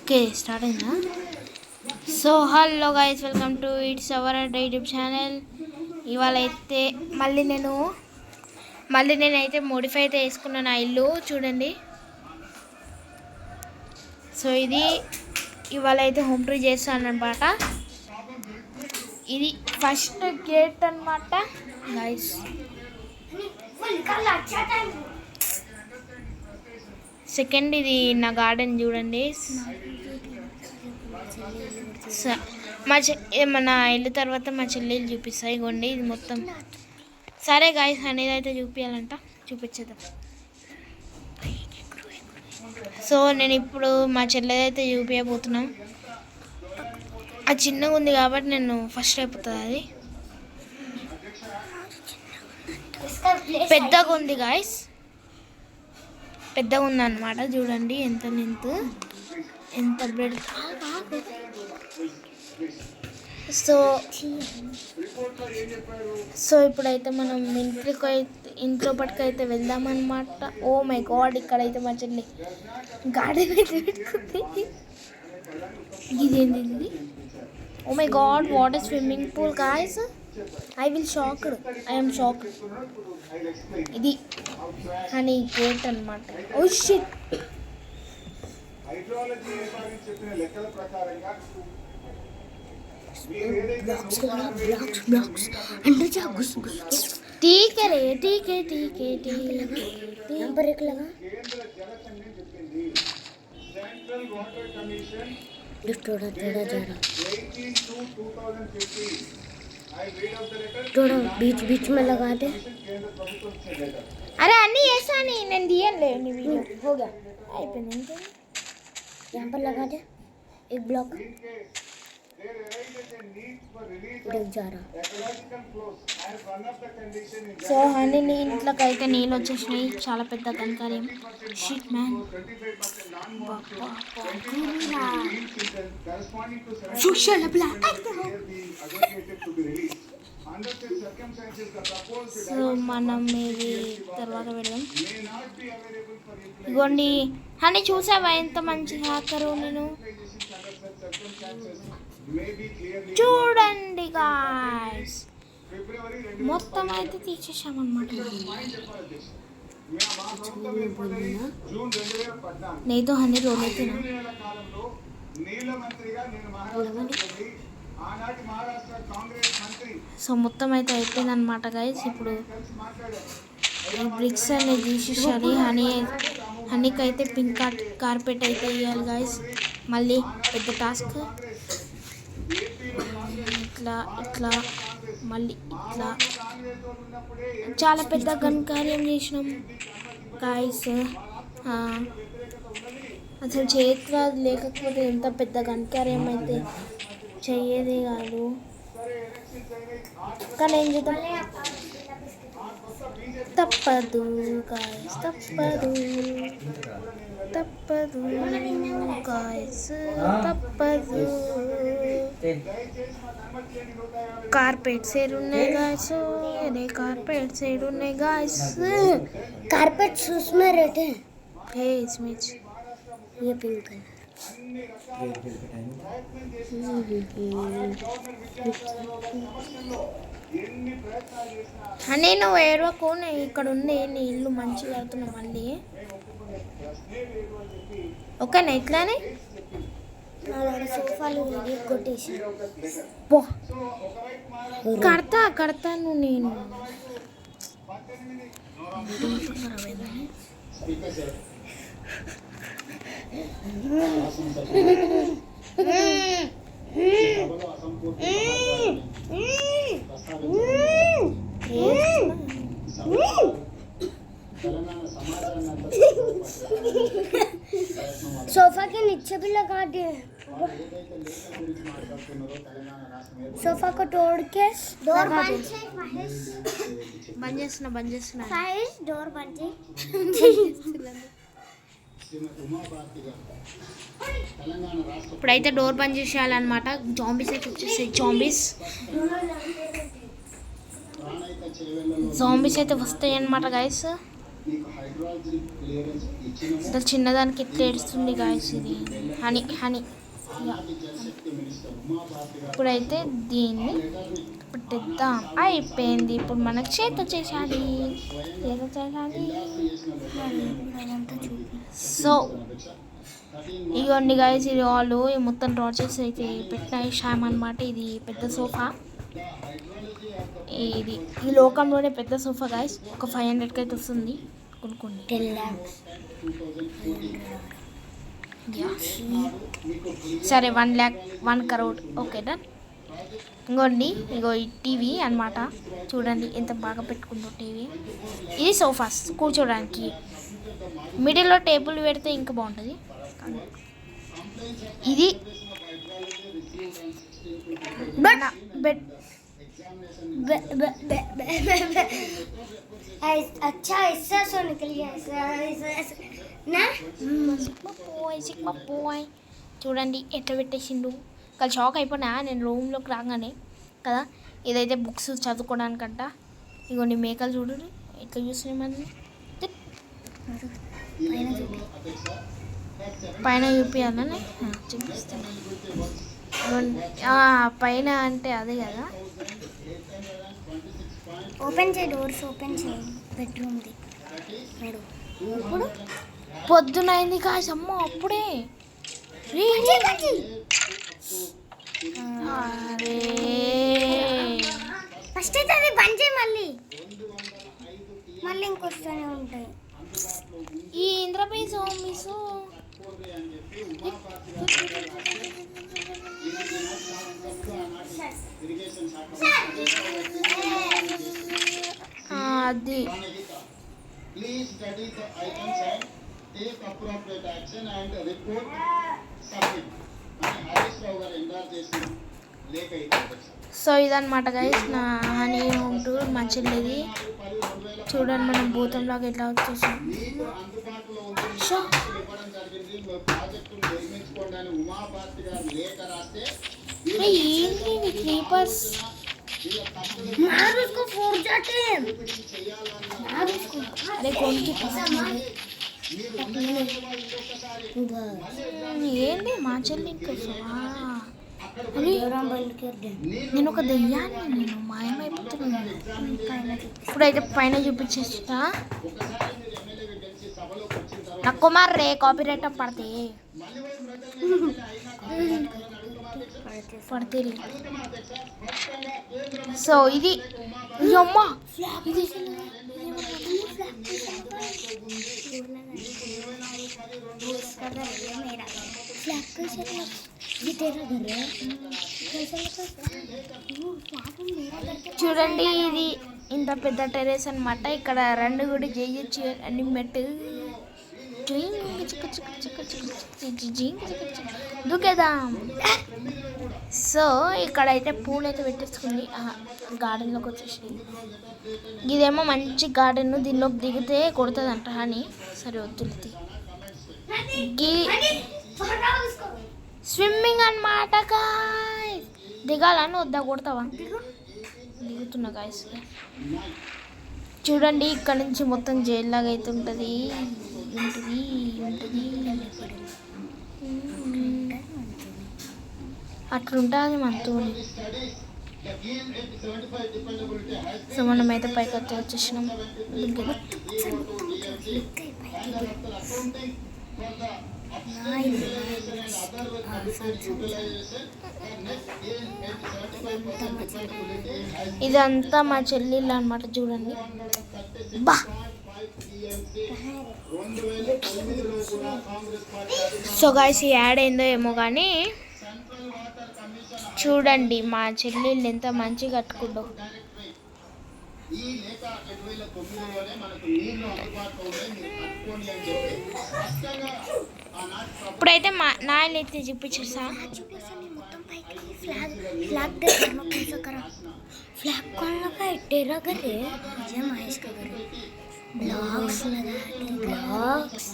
Okay start అయిందా? So hello guys, welcome to it's our YouTube channel. ఇవాళ అయితే నేనైతే మోడిఫై అయితే వేసుకున్నాను నా ఇల్లు చూడండి. సో ఇది ఇవాళ అయితే హోమ్ టూర్ చేస్తాను అనమాట. ఇది ఫస్ట్ గేట్ అనమాట గైస్. సెకండ్ ఇది నా గార్డెన్ చూడండి. మన ఇల్లు తర్వాత మా చెల్లెలు చూపిస్తాయి. ఇగోండి ఇది మొత్తం. సరే గాయస్, అనేది అయితే చూపించాలంట, చూపించేద్దాం. సో నేను ఇప్పుడు మా చెల్లెది అయితే చూపించబోతున్నాం. అది చిన్నగా ఉంది కాబట్టి నేను ఫస్ట్ అయిపోతుంది. అది పెద్దగా ఉంది గాయస్, పెద్దగా ఉంది అన్నమాట. చూడండి ఎంత బ్రెడ్. సో ఇప్పుడైతే మనం ఇంట్లో పట్టుకైతే వెళ్దామన్నమాట. ఓ మై గాడ్, ఇక్కడైతే మా చెల్లి గార్డెన్ అయితే పెట్టుకుంది. ఇదేంటి? Oh my god, water swimming pool guys. I am shocked. ఇది హనీ గేట్ అన్నమాట. ఓ షిట్, ब्लॉक्स अंदर जा घुस ठीक है नंबर 1 लगा. थोड़ा जा रहा, थोड़ा बीच में लगा दे. अरे अन्नी ऐसा नहीं, నేను दिया वीडियो हो गया. यहाँ पर लगा दे एक ब्लॉक. సో హనీ ఇంట్లోకి అయితే నీళ్ళు వచ్చేసినాయి. చాలా పెద్ద కనకార్యం. షిట్ మ్యాన్, సో మనం ఇది తర్వాత పెడదాం. ఇగోండి హనీ, చూసావా ఎంత మంచి హ్యాకరు నేను. చూడండి గాయ్స్, మొత్తం అయితే తీసేసామన్నమాట. నేను హనీ రోడ్ అయితే సో మొత్తం అయితే అయిపోయింది అనమాట గైస్. ఇప్పుడు ఈ బ్రిక్స్ అనేది తీసేసాలి. హనీకి అయితే పింక్ కార్పెట్ అయితే వేయాలి గైస్. మళ్ళీ పెద్ద టాస్క్. ఇట్లా మళ్ళీ ఇట్లా చాలా పెద్ద ఘనకార్యం చేసినాం గాయస్. అసలు చేతిలో లేకపోతే ఎంత పెద్ద ఘనకార్యం అయితే చెయ్యేదే కాదు. కానీ ఏం చేద్దాం, తప్పదు గాయస్, తప్పదు గాయస్, తప్పదు. కార్పెట్స్ ఏడున్నాయి గాయస్, అరే కార్పెట్స్ ఏడున్నాయి గాయస్. कार्पेट्स उसमें रहते हैं. हे इसमें ये पिंक है. నేను ఏడవకు, ఇక్కడ ఉంది నీ ఇల్లు మంచిగా అవుతున్నా మళ్ళీ. ఓకేనా ఇట్లానే సోఫాలు కొట్టేసి కడతాను నేను. सोफा के नीचे भी लगा दे. सोफा को तोड़ के डोर బంద్ చేస్తున్నా डोर बंद. ఇప్పుడైతే డోర్ బంద్ చేసేయాలన్నమాట. జాంబీస్ అయితే వచ్చేసాయి. జాంబీస్ జాంబీస్ అయితే వస్తాయి అన్నమాట గాయస్. ఇంత చిన్నదానికి ఎట్లా ఏడుస్తుంది గాయస్. ఇది హనీ హనీ. ఇప్పుడైతే దీన్ని పెట్టేద్దాం. అయిపోయింది. ఇప్పుడు మనకు చేత చేసాలి. సో ఇవన్నీ గాయస్, ఇది వాళ్ళు మొత్తం డ్రా చేసి అయితే పెట్టిన షామ్ అనమాట. ఇది పెద్ద సోఫా. ఇది ఈ లోకంలోనే పెద్ద సోఫా గాయస్. ఒక 500కి అయితే వస్తుంది కొనుక్కోండి. 10 lakhs. సరే 1 lakh 1 crore. Okay done. ఇంకోండి, ఇగో ఈ టీవీ అనమాట. చూడండి ఎంత బాగా పెట్టుకుందో టీవీ. ఇది సోఫాస్ కూర్చోడానికి. మిడిల్లో టేబుల్ పెడితే ఇంకా బాగుంటుంది. ఇది బెడ్. अच्छा ऐसा सो निकल गया ऐसा ना. పోయ్ చూడండి ఎట్లా పెట్టేసిండు. కలిసి షాక్ అయిపోయినా నేను రూమ్లోకి రాగానే కదా. ఇదైతే బుక్స్ చదువుకోవడానికంట. ఇగోండి మేకలు చూడండి ఎట్లా చూస్తున్నాయి. మన పైన చూపించాలని చూపిస్తాను. పైన అంటే అదే కదా. ఓపెన్ చేయి, డోర్స్ ఓపెన్ చేయి. బెడ్రూమ్ది ఇప్పుడు పొద్దునైంది కాసమ్మ అప్పుడే. అరే ఫస్ట్ అయితే అది బంద్ చేయి. మళ్ళీ ఇంకొస్తూనే ఉంటాయి. ఈ ఇంద్రపై జోంబీస్ అది. సో ఇదన్నమాట గైస్ నా హనీ హోమ్ టూర్. మా చెల్లిది చూడండి. మనం భూతంలాగా ఎట్లా వచ్చేసాం. ఏంటి క్రీపర్స్. అరే కొనికి ఏంటి మా చెల్లి ఇంకా. నేను ఒక దెయ్యాన్ని, నేను మాయమైపోతున్నాను. ఇప్పుడైతే పైన చూపించేస్తా. నా కుమార్ రే కాపీరైట్ పడితే సో ఇది అమ్మ ఇది చూడండి. ఇది ఇంత పెద్ద టెరెస్ అనమాట. ఇక్కడ 2 కూడా చేయొచ్చు అన్ని మెట్టు దూకేదాం. సో ఇక్కడైతే పూలు అయితే పెట్టేసుకుంది. గార్డెన్లోకి వచ్చేసి ఇదేమో మంచి గార్డెన్. దీనిలోకి దిగితే కొడుతుందంట అని. సరే వద్దులది. స్విమ్మింగ్ అనమాట గాయ్స్. దిగాలని వద్దా కొడతావా? దిగుతున్నా గాయ్స్. చూడండి ఇక్కడ నుంచి మొత్తం జైలు లాగా అయితే ఉంటుంది. అట్లుంటుంది మనతో. సో మనమైతే పైకి వచ్చేసినాం. ఇదంతా మా చెల్లెళ్ళు అనమాట. చూడండి బా. సో గాయ్స్ ఈ యాడ్ అయిందో ఏమో కానీ చూడండి మా చెల్లెళ్ళు ఎంత మంచిగా కట్టుకుందో. ఇప్పుడైతే మా నాయలు అయితే చూపించేసా. फ्लैग कौन लगा है? तेरा घर है? मुझे महेश का घर है. ब्लॉक्स लगा है. ब्लॉक्स.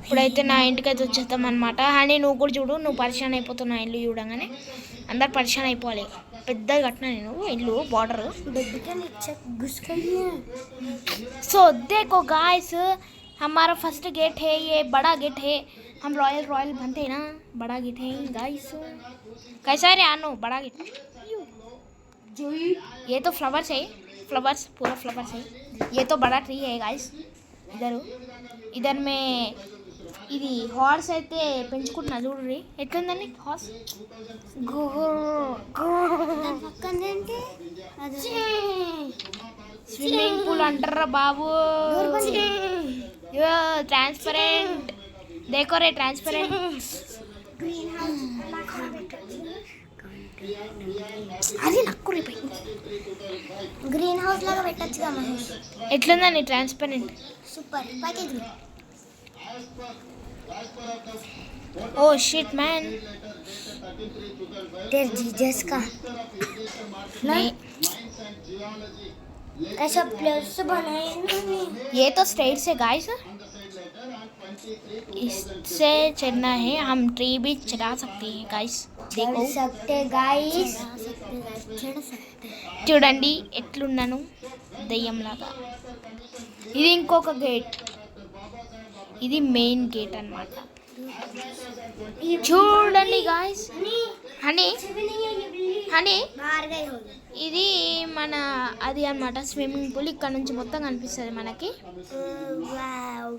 ఇప్పుడైతే నా ఇంటికి అయితే వచ్చేస్తాం అనమాట. అని నువ్వు కూడా చూడు. నువ్వు పరిశాన్ అయిపోతున్నావు ఇల్లు చూడగానే. అందరు పరిశాన్ అయిపోవాలి. పెద్దగా కట్టినా నేను ఇల్లు బార్డర్. बेड के नीचे घुस गई है। सो देखो गाइस, हमारा फर्स्ट गेट है, ये बड़ा गेट है। हम रॉयल रॉयल बनते हैं ना, बड़ा गेट है गाइस। कैसा है रे आनो, बड़ा गेट। ये तो फ्लावर्स है, फ्लावर्स पूरा फ्लावर्स है। ये तो बड़ा ट्री है गाइस। इधर में ఇది హార్స్ అయితే పెంచుకుంటున్నా చూడండి ఎట్లుందండి హార్స్. పక్కనేంటి అది స్విమ్మింగ్ పూల్ అంటారా బాబు. ట్రాన్స్పరెంట్ డెకోరే ట్రాన్స్పరెంట్. గ్రీన్ హౌస్ అది నక్కురిపోయి గ్రీన్ హౌస్ లాగా పెట్టచ్చుగా మహేష్. ఎట్లుందండి transparent. Super package. Oh shit man. तेरे जीजस का ऐसा प्लेस बनाए इन्होंने। ये तो स्टेट से गाइस, इससे चढ़ना है, हम ट्री भी चढ़ा सकते हैं गाइस. देखो चढ़ सकते गाइस, चढ़ सकते। చూడండి ఎట్లున్నాను దయ్యంలాగా. ఇది ఇంకొక గేట్, ఇది మెయిన్ గేట్ అన్నమాట. చూడండి గాయస్. హనీ హనీ बाहर गई होगी। ఇది మన అది అన్నమాట స్విమ్మింగ్ పూల్. ఇక్కడ నుంచి మొత్తం కనిపిస్తుంది మనకి. वाव।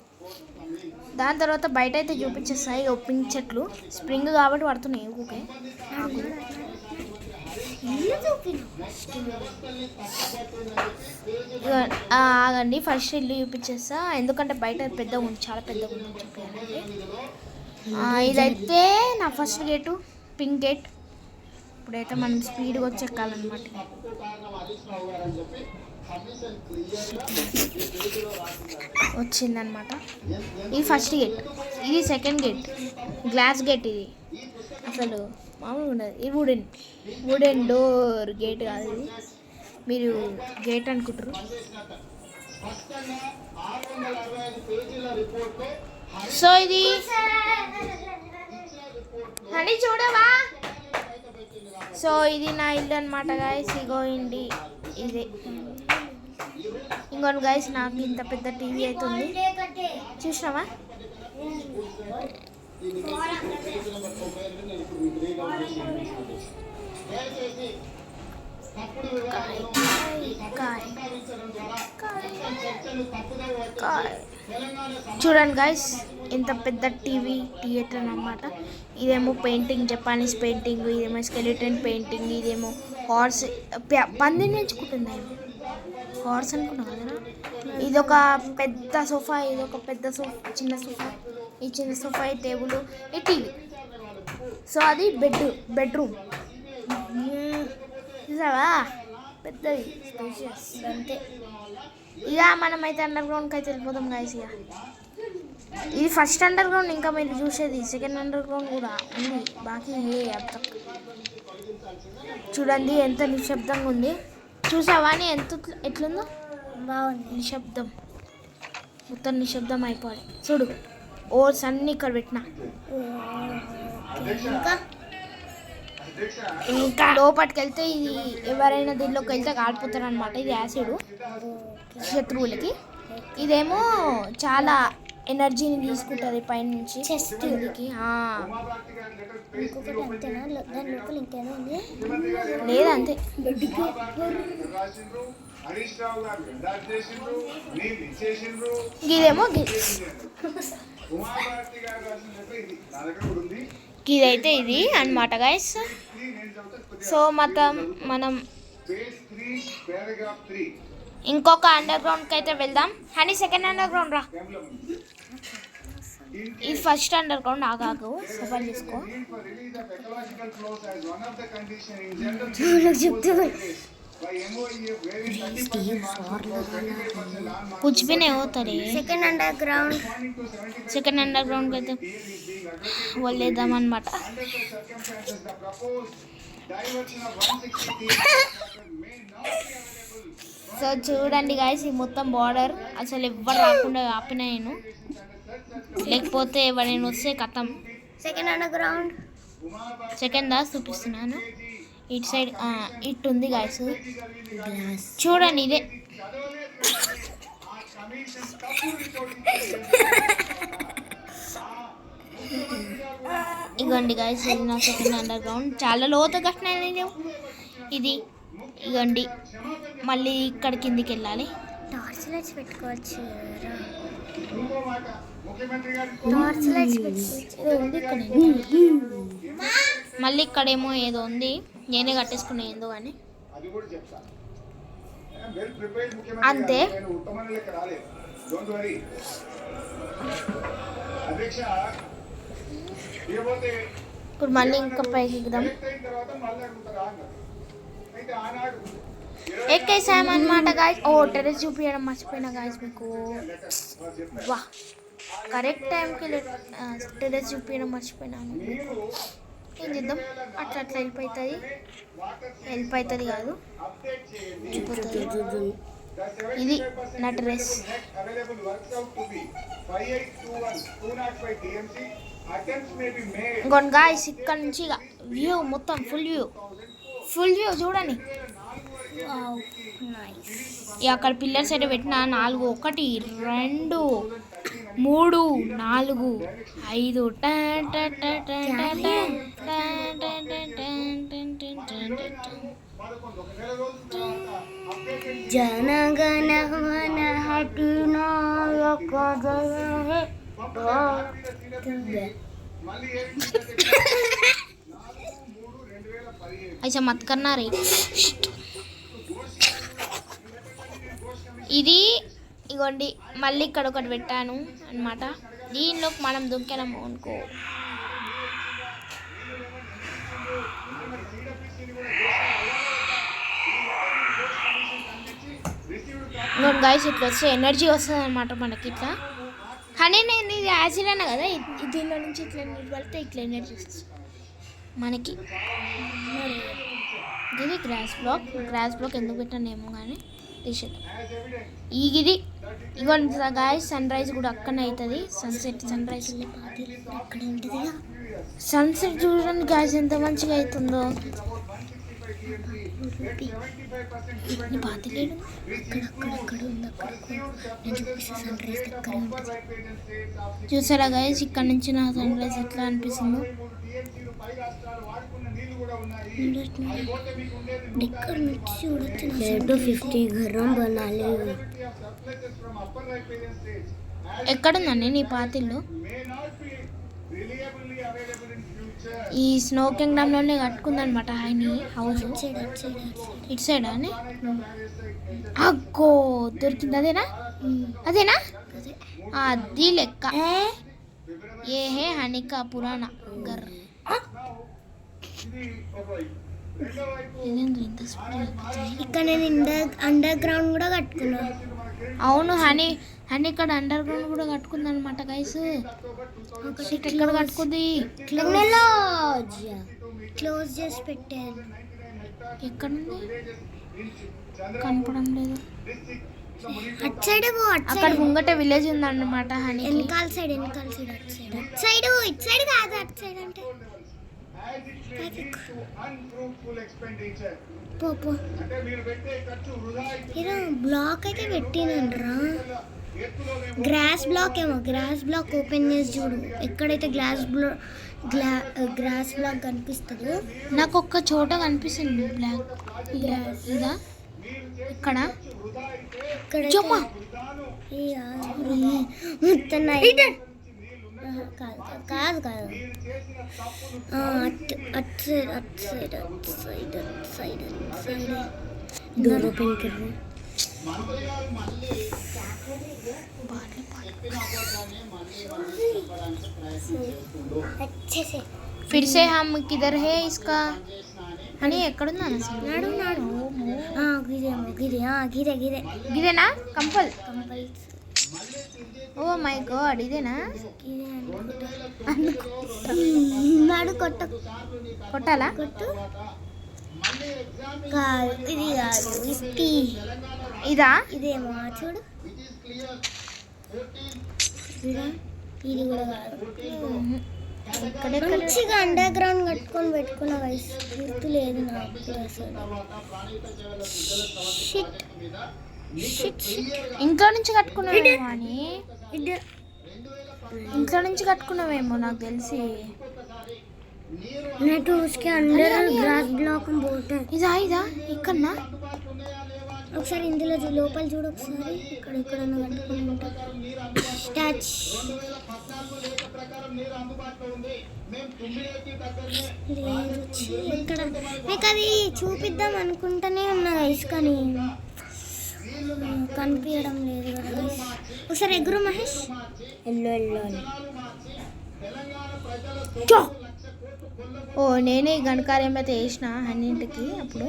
దాని తర్వాత బయట అయితే చూపించేస్తాయి ఓ పింక్ చెట్లు. స్ప్రింగ్ కాబట్టి పడుతున్నాయి ఊకే. ఆగండి ఫస్ట్ ఇల్లు చూపించేస్తా, ఎందుకంటే బయట పెద్దగా ఉంది, చాలా పెద్దగా ఉంది చూపించాలంటే. ఇదైతే నా ఫస్ట్ గేటు, పింక్ గేట్. ఇప్పుడైతే మనం స్పీడ్గా వచ్చి ఎక్కాలన్నమాట. వచ్చిందనమాట. ఇది ఫస్ట్ గేట్, ఇది సెకండ్ గేట్, గ్లాస్ గేట్. ఇది అసలు మామూలుగా ఉండదు. ఇది వుడెన్ డోర్ గేట్ కాదు, ఇది మీరు గేట్ అనుకుంటారు. సో ఇది అని చూడవా. సో ఇది నా ఇల్లు అనమాట గాయస్. ఇగో ఇండి ఇదే. ఇంకోటి గాయస్, నాకు ఇంత పెద్ద టీవీ అయితే ఉంది చూసినావా. చూడండి గాయస్, ఎంత పెద్ద టీవీ థియేటర్ అన్నమాట. ఇదేమో పెయింటింగ్, జపానీస్ పెయింటింగ్, ఇదేమో స్కెలిటన్ పెయింటింగ్, ఇదేమో హార్స్ పందిని ఎంచుకుంటుంది. హార్స్ అనుకున్నా కదా. ఇదొక పెద్ద సోఫా, ఇదొక పెద్ద సోఫా, చిన్న సోఫా, ఈ చిన్న సోఫా, ఈ టేబుల్, ఈ టీవీ. సో అది బెడ్రూమ్ చూసావా, పెద్దది స్పేషియస్ అంతే. ఇక మనమైతే అండర్ గ్రౌండ్కి అయితే వెళ్ళిపోతాం గాయస్. ఇక ఇది ఫస్ట్ అండర్ గ్రౌండ్, ఇంకా మీరు చూసేది సెకండ్ అండర్ గ్రౌండ్ కూడా ఉంది బాకీ. అంత చూడండి ఎంత నిశ్శబ్దంగా ఉంది. చూసావా అని ఎట్లుందో, బాగుంది. నిశ్శబ్దం, మొత్తం నిశ్శబ్దం అయిపోవాలి. చూడు ఓర్స్ అన్నీ ఇక్కడ పెట్టిన. ఇంకా లోపలికి వెళ్తే ఇది ఎవరైనా దీనిలోకి వెళ్తే కాలిపోతారు అనమాట. ఇది యాసిడ్ శత్రువులకి. ఇదేమో చాలా ఎనర్జీని తీసుకుంటుంది పైనుంచి చెస్ట్కి. ఇంకొకటి అంతేనా, దాని లోపల ఇంకేనా ఉంది? లేదు అంతే. ఇదేమో ఇదైతే ఇది అన్నమాట గైస్. సో మనం ఇంకొక అండర్ గ్రౌండ్కి అయితే వెళ్దాం. హనీ సెకండ్ అండర్ గ్రౌండ్ రా. ఇది ఫస్ట్ అండర్ గ్రౌండ్. ఆగాగు సపోర్ట్ చేసుకో. कुछ भी नहीं होता रे. సెకండ్ అండర్ గ్రౌండ్ అయితే వదిలేద్దాం అన్నమాట. సో చూడండి గాయస్, ఈ మొత్తం బార్డర్ అసలు ఎవ్వరు రాకుండా ఆపిన నేను, లేకపోతే ఎవరైనా వస్తే కథం. సెకండ్ అండర్ గ్రౌండ్ సెకండ్ దా చూపిస్తున్నాను. ఇటు సైడ్ ఇటు ఉంది గాయస్. గ్లాస్ చూడండి ఇదే. ఇగోండి గాయస్, ఇది నా సెకండ్ అండర్ గ్రౌండ్. చాలా లోతు కట్టినాను ఇది. ఇగోండి మళ్ళీ ఇక్కడ కిందికి వెళ్ళాలి. టార్చ్ లైట్స్ పెట్టుకోవచ్చు. టార్చ్ లైట్స్ పెట్టుకోవచ్చు. మళ్ళీ ఇక్కడేమో ఏదో ఉంది, నేనే కట్టేసుకున్నా ఏందో కానీ. అంతే. ఇప్పుడు మళ్ళీ ఇంకా పైకి ఎక్కుదాం. ఎక్కేసామన్నమాట గాయస్. ఓ టెర్రస్ చూపించడం మర్చిపోయినా గాయస్ మీకు. వా, కరెక్ట్ టైంకి టెర్రస్ చూపించడం మర్చిపోయినాను. ఏం చేద్దాం, అట్లా అట్లా వెళ్ళిపోతుంది కాదు, వెళ్ళిపోతుంది. ఇది నా టెర్రస్. ఇంకోటి గాయస్, ఇక్కడ నుంచి వ్యూ మొత్తం ఫుల్ వ్యూ చూడండి. అక్కడ పిల్లర్స్ అయితే పెట్టిన 4, 1, 2, 3, 4, 5. జనగణ మన ऐसा मत करना रे. ఇది ఇగోండి మళ్ళీ ఇక్కడ ఒకటి పెట్టాను అన్నమాట. దీనిలోకి మనం దుంకాము అనుకో, గైస్ ఇట్లా వస్తే ఎనర్జీ వస్తుంది అనమాట మనకి ఇట్లా. కానీ నేను ఇది యాసిడ్ అన్నా కదా, దీనిలో నుంచి ఇట్లా నీళ్ళు పడితే ఇట్లా ఎనర్జీ వస్తుంది మనకి. ఇది గ్రాస్ బ్లాక్ ఎందుకు పెట్టానేమో కానీ తీసేద్దాం. ఇది ఇగోండి గాయస్, సన్ రైజ్ కూడా అక్కడనే అవుతుంది. సన్ రైజ్ అక్కడ ఉంటుంది. సన్సెట్ చూడండి గాయస్ ఎంత మంచిగా అవుతుందో. బాతిలేడు అక్కడ ఉంది. చూసారా గాయస్, ఇక్కడ నుంచి నా సన్ రైజ్ ఎట్లా అనిపిస్తుందో. ఇక్కడ నుంచి చూడొచ్చు. 50 గరం బనాలి. ఎక్కడుందండి నీ పాతిల్లో? ఈ స్నో కింగ్డమ్ లోనే కట్టుకుందనమాట ఆయన హౌస్. ఇటు సైడ్ అని అగ్గో దొరికింది. అదేనా అది లెక్క. ఏ హే హనికా పురాణ గర్. ఇక్కడ నేను అండర్ గ్రౌండ్ కూడా కట్టుకున్నాను. అవును, హనీ ఇక్కడ అండర్ గ్రౌండ్ కూడా కట్టుకుంది అనమాట గైస్. ఎక్కడ కట్టుకుంది? క్లోజ్ చేసి పెట్టాను. ఎక్కడుంది? కనపడం లేదు. అటు సైడ్ అక్కడ ముంగట విలేజ్ ఉందన్నమాట. హనీ వెనకాల సైడ్ అటు సైడ్ ఇటు సైడ్ కాదు, అటు సైడ్ అంటే పోపో. బ్లాక్ అయితే పెట్టినరా, గ్రాస్ బ్లాక్ ఏమో. గ్రాస్ బ్లాక్ ఓపెన్ చేసి చూడు, ఎక్కడైతే గ్రాస్ బ్లాక్ కనిపిస్తుందో. నాకు ఒక్క చోట కనిపిస్తుంది బ్లాక్ గ్రాస్. ఇదా ఇక్కడ కాదు అటు సైడ్ డోర్ ఓపెన్ కర్రు. फिर से हम किधर है इसका? అని ఎక్కడుందా గిదేనా? కంపల్. ఓ మై గాడ్, ఇదేనా? కొట్టాలా? ఇది కాదు, ఇదా? ఇదేమో చూడు. ఇది కూడా కాదు. ఎక్కడెక్కడ మంచిగా అండర్ గ్రౌండ్ కట్టుకొని పెట్టుకున్న వయసు గుర్తు లేదు నాకు అసలు. Shit shit shit. ఇంట్లో నుంచి కట్టుకున్నావేమో అని ఇంట్లో నుంచి కట్టుకున్నావేమో నాకు తెలిసి. नेट उसके अंदर ग्रास ब्लॉक పోతే ఇదా ఇక్కడనా ఒకసారి ఇందులో లోపల చూడు ఒకసారి ఇక్కడ ఇక్కడ కట్టుకుని ఉంటా టచ్ లేదు ఇక్కడ మీకు అది చూపిద్దాం అనుకుంటూనే ఉన్నా గైస్ కానీ కనిపించడం లేదు కదా గైస్. ఒకసారి ఎగురు మహేష్. ఎల్లో ఎల్లో అని ఓ నేనే ఈ ఘనకార్యం అయితే వేసిన అన్నింటికి అప్పుడు,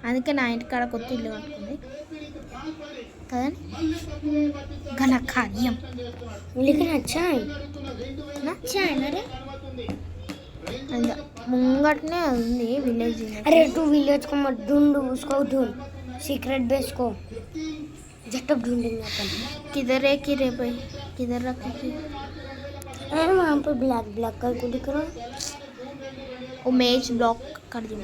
అందుకే నా ఇంటికాడ కొత్త ఇల్లు కట్టుకుంది కదా ఘనకార్యం. लेकिन अच्छा है अरे ముంగటనే ఉంది విలేజ్. अरे तू विलेज को मत ढूंढ उसको ढूंढ सीक्रेट बेस को जब ढूंढेंगे अपन. किधर है कि रे भाई किधर रखी अरे वहाँ पर ब्लैक ब्लैक कलर को दिख रहा है. वो मैच ब्लॉक कर दूँ.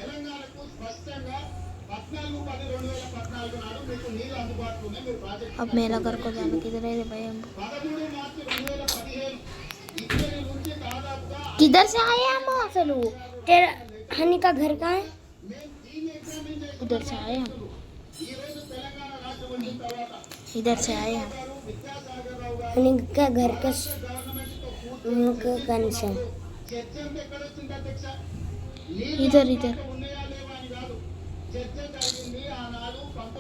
अब मेरा घर को जाना किधर है रे भाई हम किधर से आए हम असलू. तेरा हनी का घर कहाँ है. उधर से आए हम इधर से आए हम. हनी का घर का कौन से इधर इधर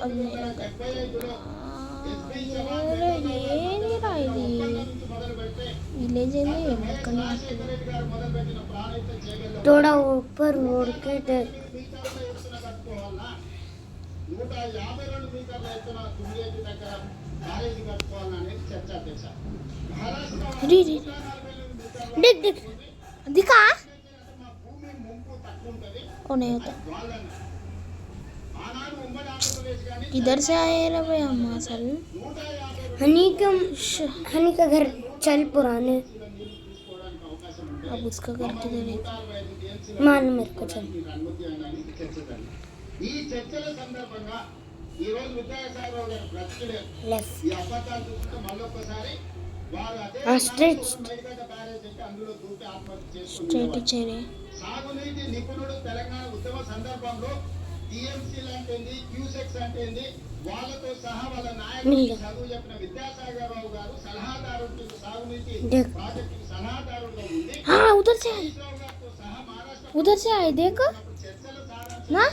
अब मेरा घर ఏందిరా ఇది విలేజ్ थोड़ा ऊपर उड़ के देख. देख देख दिखा ओ नहीं होता. किधर से आए रे भाई हम असल. हनी का घर चल पुराने. अब उसका घर किधर है मान मेरे को चल लेफ्ट स्ट्रेट స్ట్రైట్ ఇచ్చేరే. సాగునీటి నిపుణుడు తెలంగాణ ఉద్యమ సందర్భంలో టీఎంసీ లాంటిది క్యూసెక్స్ అంటే వాళ్ళతో సహా వాళ్ళ నాయకులు చదువు చెప్పిన విద్యాసాగర్ రావు గారు సలహాదారుడు సాగునీటి ప్రాజెక్టు సలహాదారుడుగా ఉంది. हाँ उधर से आए उधर से आए देख ना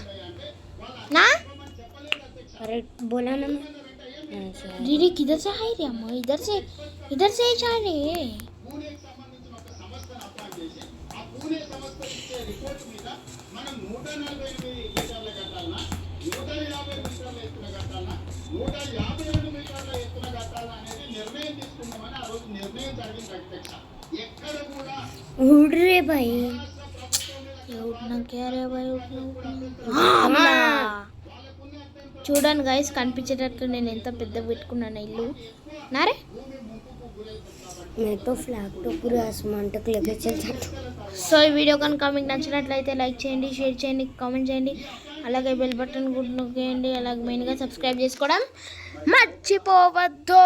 ना अरे बोला ना मैं. दीदी किधर से आए रे अम्मा इधर से ही जा रहे. పూణేకి సంబంధించిన ఒక సంస్థను అపాయింట్ చేసి ఆ పూణే సంస్థ ఇచ్చే రిపోర్ట్ మీద మనం 148 మీటర్ల కట్టాలన్నా 150 మీటర్ల ఎత్తున కట్టాలన్నా 152 మీటర్ల ఎత్తున కట్టాలన్నా అనేది నిర్ణయం తీసుకుందామని ఆ రోజు నిర్ణయం జరిగింది అధ్యక్ష. ఎక్కడ కూడా उड़ रहे भाई. ये उठना क्या रे भाई उठना చూడండి గైస్ కనిపించేటట్టు నేను ఎంత పెద్ద పెట్టుకున్నాను ఇల్లు నారే. मैं तो फ्लैग तो पूरे आसमान तक लेके चल जाता हूँ. సో ఈ వీడియో కనుక మీకు నచ్చినట్లయితే లైక్ చేయండి, షేర్ చేయండి, కామెంట్ చేయండి, అలాగే బెల్ బటన్ కూడా నొక్కేయండి. అలాగే మెయిన్గా సబ్స్క్రైబ్ చేసుకోవడం మర్చిపోవద్దు.